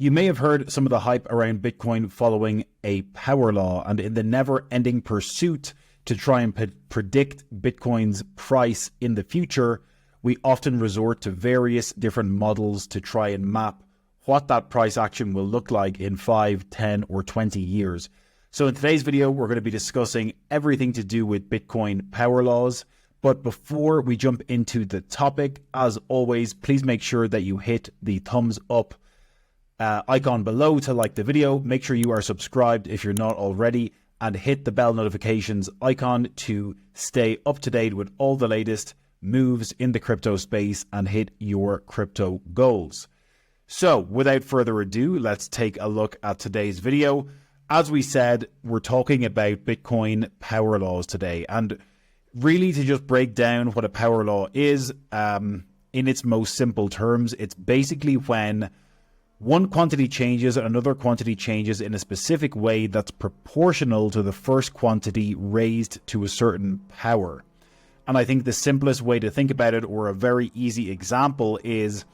You may have heard some of the hype around Bitcoin following a power law, and in the never-ending pursuit to try and predict Bitcoin's price in the future, we often resort to various different models to try and map what that price action will look like in 5, 10, or 20 years. So in today's video, we're going to be discussing everything to do with Bitcoin power laws. But before we jump into the topic, as always, please make sure that you hit the thumbs up icon below to like the video. Make sure you are subscribed if you're not already, and hit the bell notifications icon to stay up to date with all the latest moves in the crypto space and hit your crypto goals. So without further ado, let's take a look at today's video. As we said, we're talking about Bitcoin power laws today, and really to just break down what a power law is, in its most simple terms, it's basically when one quantity changes and another quantity changes in a specific way that's proportional to the first quantity raised to a certain power. And I think the simplest way to think about it, or a very easy example, is,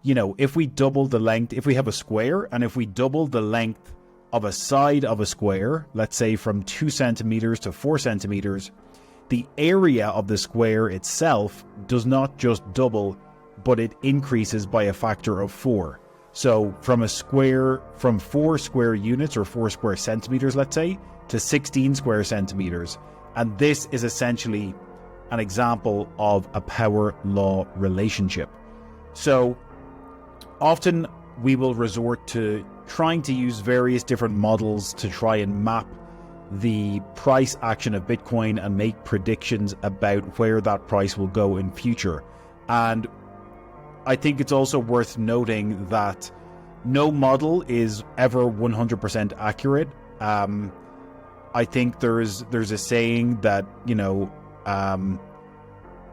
if we double the length, if we have a square, and if we double the length of a side of a square, let's say from 2 centimeters to 4 centimeters, the area of the square itself does not just double, but it increases by a factor of 4. So from 4 square units, or 4 square centimeters, let's say, to 16 square centimeters. And this is essentially an example of a power law relationship. So often we will resort to trying to use various different models to try and map the price action of Bitcoin and make predictions about where that price will go in future. And I think it's also worth noting that no model is ever 100% accurate. I think there's a saying that,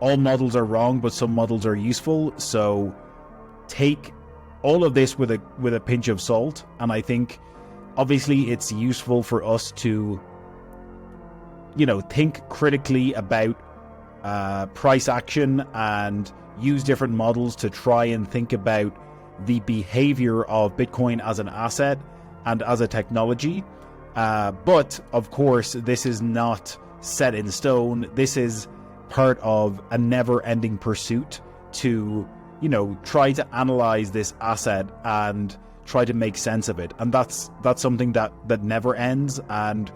all models are wrong, but some models are useful. So take all of this with a pinch of salt. And I think obviously it's useful for us to, think critically about price action and use different models to try and think about the behavior of Bitcoin as an asset and as a technology. But of course, this is not set in stone. This is part of a never-ending pursuit to, try to analyze this asset and try to make sense of it. And that's something that never ends. And,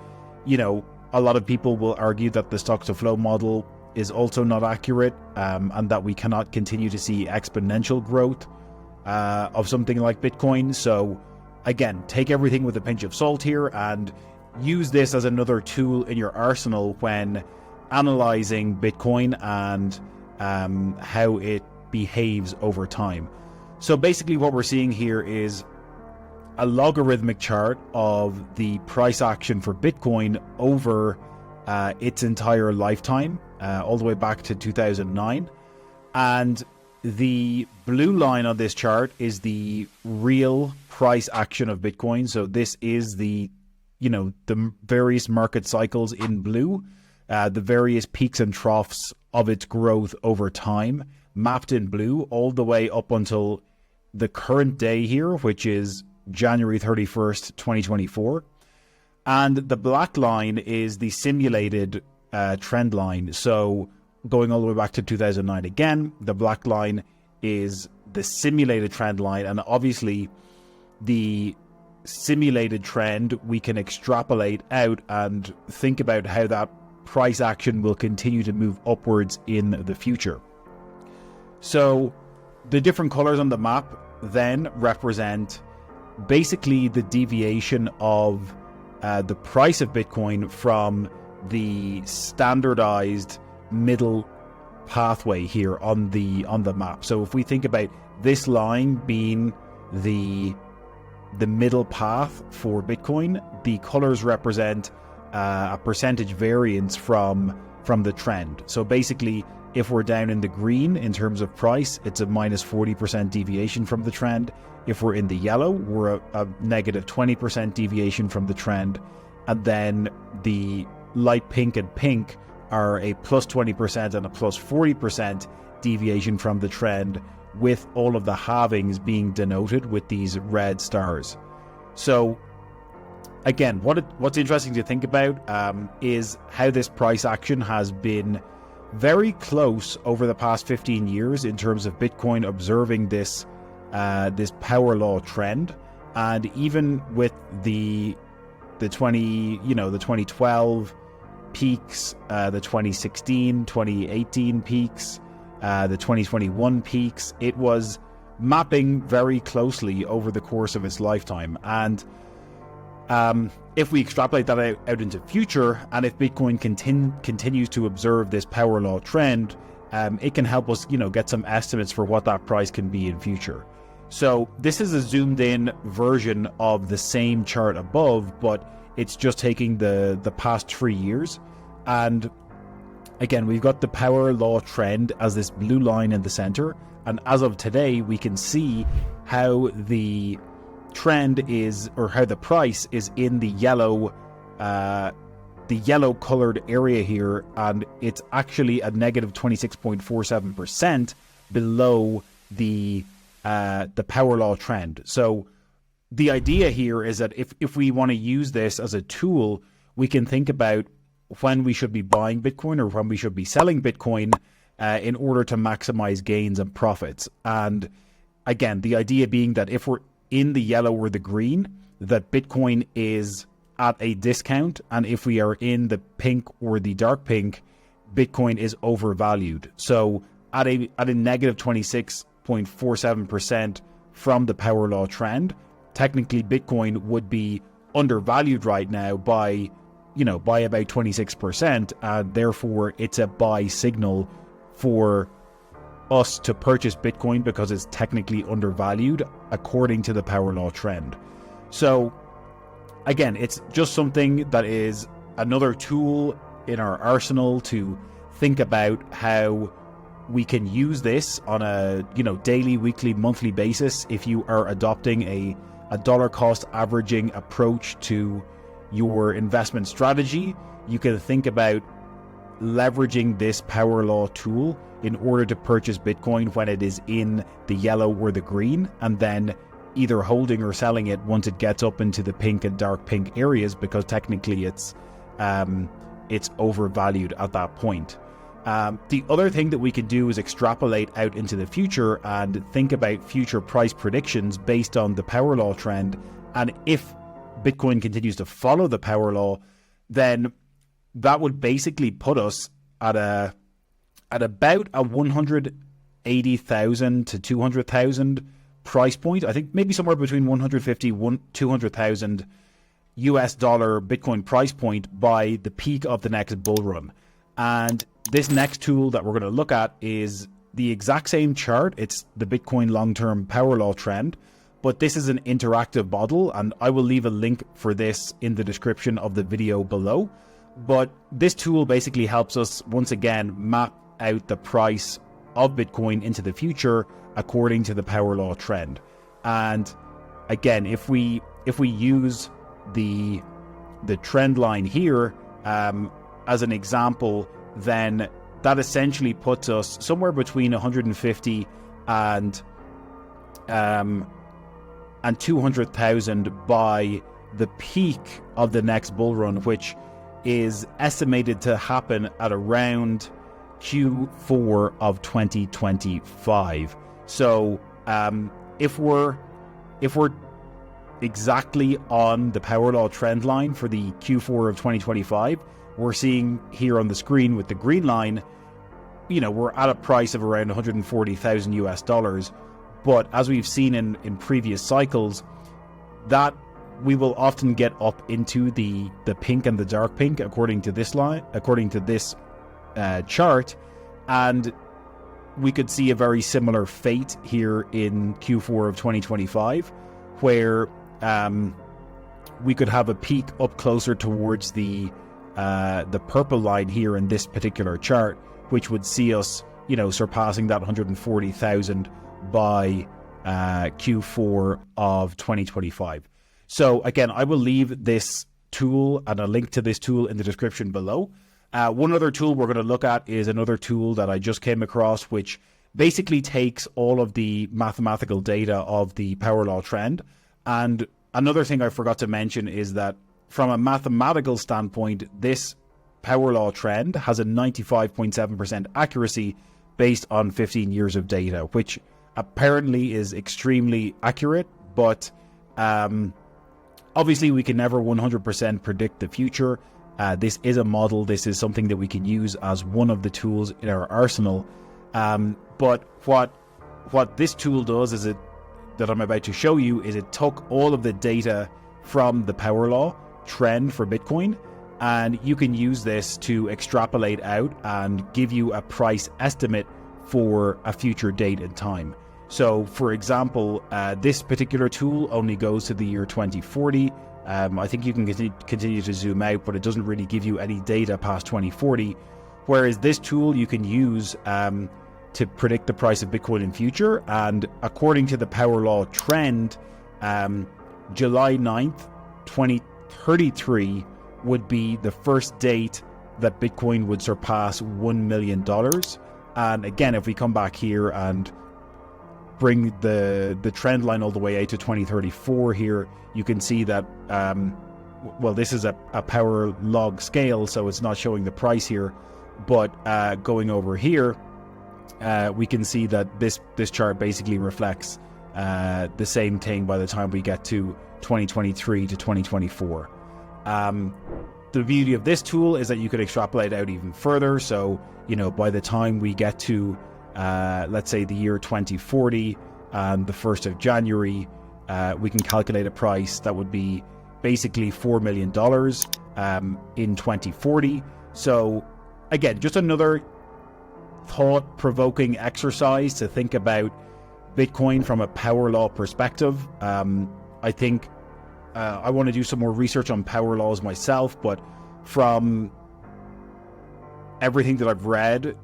a lot of people will argue that the stock to flow model is also not accurate, and that we cannot continue to see exponential growth of something like Bitcoin. So again, take everything with a pinch of salt here and use this as another tool in your arsenal when analyzing Bitcoin and how it behaves over time. So basically what we're seeing here is a logarithmic chart of the price action for Bitcoin over its entire lifetime, all the way back to 2009. And the blue line on this chart is the real price action of Bitcoin. So this is the various market cycles in blue, the various peaks and troughs of its growth over time, mapped in blue all the way up until the current day here, which is January 31st, 2024. And the black line is the simulated trend line. So going all the way back to 2009 again, the black line is the simulated trend line. And obviously the simulated trend, we can extrapolate out and think about how that price action will continue to move upwards in the future. So the different colors on the map then represent basically the deviation of the price of Bitcoin from the standardized middle pathway here on the map. So if we think about this line being the middle path for Bitcoin, the colors represent a percentage variance from the trend. So basically, if we're down in the green in terms of price, it's a minus 40% deviation from the trend. If we're in the yellow, we're a negative 20% deviation from the trend. And then the light pink and pink are a plus 20% and a plus 40% deviation from the trend, with all of the halvings being denoted with these red stars. So again, what's interesting to think about is how this price action has been very close over the past 15 years in terms of Bitcoin observing this power law trend. And even with the 2012 peaks, the 2016, 2018 peaks, the 2021 peaks, it was mapping very closely over the course of its lifetime. And if we extrapolate that out into future, and if Bitcoin continues to observe this power law trend, it can help us, get some estimates for what that price can be in future. So this is a zoomed in version of the same chart above, but it's just taking the past 3 years. And again, we've got the power law trend as this blue line in the center. And as of today, we can see how the trend is, or how the price is in the yellow colored area here, and it's actually a negative 26.47% below the power law trend. So the idea here is that if we want to use this as a tool, we can think about when we should be buying Bitcoin or when we should be selling Bitcoin in order to maximize gains and profits. And again, the idea being that if we're in the yellow or the green, that Bitcoin is at a discount, and if we are in the pink or the dark pink, Bitcoin is overvalued. So at a negative 26.47% from the power law trend, technically Bitcoin would be undervalued right now by about 26%, and therefore it's a buy signal for us to purchase Bitcoin because it's technically undervalued according to the power law trend. So again, it's just something that is another tool in our arsenal to think about how we can use this on a daily, weekly, monthly basis. If you are adopting a dollar cost averaging approach to your investment strategy, you can think about leveraging this power law tool in order to purchase Bitcoin when it is in the yellow or the green, and then either holding or selling it once it gets up into the pink and dark pink areas, because technically it's overvalued at that point. The other thing that we can do is extrapolate out into the future and think about future price predictions based on the power law trend. And if Bitcoin continues to follow the power law, then that would basically put us at about a 180,000 to 200,000 price point. I think maybe somewhere between 150 200,000 US dollar Bitcoin price point by the peak of the next bull run. And this next tool that we're going to look at is the exact same chart. It's the Bitcoin long-term power law trend, but this is an interactive model, and I will leave a link for this in the description of the video below. But this tool basically helps us once again map out the price of Bitcoin into the future according to the power law trend. And again, if we use the trend line here as an example, then that essentially puts us somewhere between 150 and 200,000 by the peak of the next bull run, which is estimated to happen at around Q4 of 2025. So if we're exactly on the power law trend line for the Q4 of 2025, we're seeing here on the screen with the green line, we're at a price of around 140,000 US dollars. But as we've seen in previous cycles, that we will often get up into the pink and the dark pink according to this chart, and we could see a very similar fate here in Q4 of 2025, where we could have a peak up closer towards the purple line here in this particular chart, which would see us, surpassing that 140,000 by Q4 of 2025. So again, I will leave this tool and a link to this tool in the description below. One other tool we're going to look at is another tool that I just came across, which basically takes all of the mathematical data of the power law trend. And another thing I forgot to mention is that from a mathematical standpoint, this power law trend has a 95.7% accuracy based on 15 years of data, which apparently is extremely accurate, but obviously we can never 100% predict the future. This is a model. This is something that we can use as one of the tools in our arsenal. But what this tool does is that I'm about to show you is it took all of the data from the power law trend for Bitcoin, and you can use this to extrapolate out and give you a price estimate for a future date and time. So for example, this particular tool only goes to the year 2040. I think you can continue to zoom out, but it doesn't really give you any data past 2040. Whereas this tool you can use to predict the price of Bitcoin in future. And according to the power law trend, July 9th, 2033 would be the first date that Bitcoin would surpass $1 million. And again, if we come back here and bring the trend line all the way out to 2034 here, you can see that, well, this is a power log scale, so it's not showing the price here. But going over here, we can see that this chart basically reflects the same thing by the time we get to 2023 to 2024. The beauty of this tool is that you could extrapolate out even further. So, you know, by the time we get to, let's say, the year 2040, the 1st of January, we can calculate a price that would be basically $4 million in 2040. So, again, just another thought-provoking exercise to think about Bitcoin from a power law perspective. I think I want to do some more research on power laws myself, but from everything that I've read,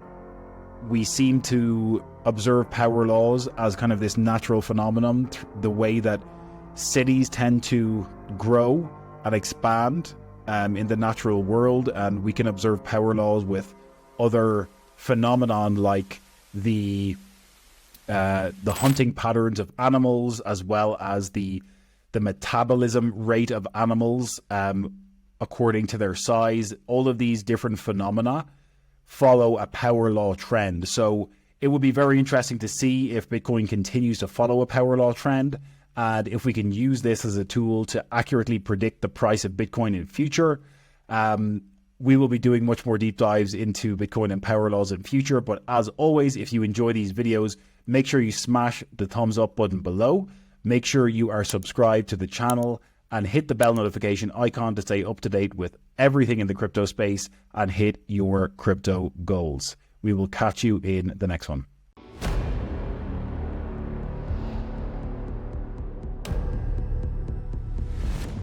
we seem to observe power laws as kind of this natural phenomenon, the way that cities tend to grow and expand in the natural world, and we can observe power laws with other phenomenon like the hunting patterns of animals, as well as the metabolism rate of animals according to their size. All of these different phenomena follow a power law trend. So it would be very interesting to see if Bitcoin continues to follow a power law trend, and if we can use this as a tool to accurately predict the price of Bitcoin in future. We will be doing much more deep dives into Bitcoin and power laws in future. But as always, if you enjoy these videos, make sure you smash the thumbs up button below. Make sure you are subscribed to the channel and hit the bell notification icon to stay up to date with everything in the crypto space and hit your crypto goals. We will catch you in the next one.